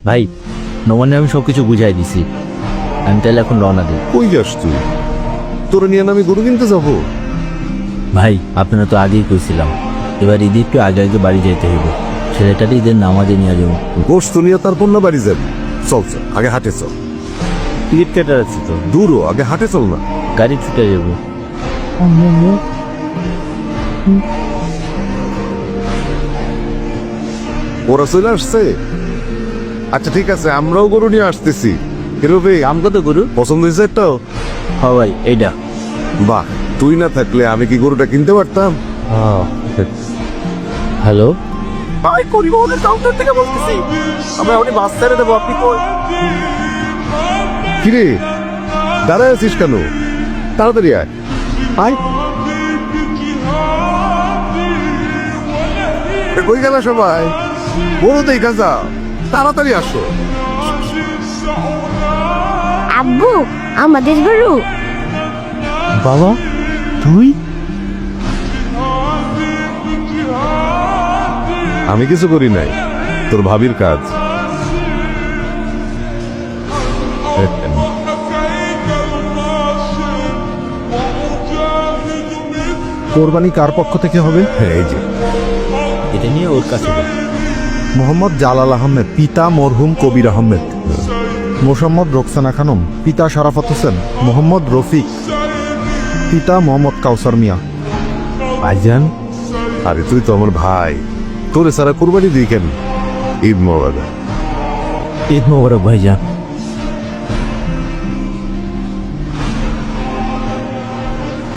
ভাই নবান্নে আমি সবকিছু বুঝাই দিছি, আমি তাহলে এখন রওনা দিই। কই যাস তুই? তোর নিয়ে আমি গরু কিনতে যাবো? ভাই আপনারা তো আগেই কইছিলাম, এবার ঈদ একটু আগে আগে বাড়ি যাইতে হইব, ছেলেটাকে ঈদের নামাজে নিয়ে যাবো। গোস্ত নিয়ে তারপর না বাড়ি যাবি? চল চল, আগে হাটে চল। টিকিট কেটে আছে তো, দূরও, আগে হাটে চল না। গাড়ি ছুটে যাবো। ওরা চলে আসছে? আচ্ছা ঠিক আছে, আমরাও গরু নিয়ে আসতেছি। হিরোবে দাম কত গরু? পছন্দ হয়েছে একটাও? হ্যাঁ ভাই এইটা। বাহ, তুই না থাকলে আমি কি গরুটা কিনতে পারতাম? হ্যালো, ভাই পরিবহনের কাউন্টার থেকে বলতেছি, আমরা আপনি বাস ছেড়ে দেবো, আপনি কই? কিরে দাঁড়ায় আছিস কেন? তাড়াতাড়ি আয় আয়। কই গেল সবাই? বড় দেখা যা, তাড়াতাড়ি আসো। আব্বু, আমাদের গরু। বাবা তুই? আমি কিছু করি নাই, তোর ভাবির কাজ। কোরবানি কার পক্ষ থেকে হবে? হ্যাঁ, এই যে এটা নিয়ে ওর কাছে যাও। মোহাম্মদ জালাল আহমেদ, পিতা মরহুম কবির আহমেদ। মোসাম্মদ রোকসানা খানম, পিতা শারাফত হোসেন। মোহাম্মদ রফিক, পিতা মোহাম্মদ কাউসার মিয়া। ভাইজান আরে তুই তো আমার ভাই, তোরে সারা কোরবানি দিই কেন? ঈদ মোবারক। ঈদ মোবারক ভাইজান।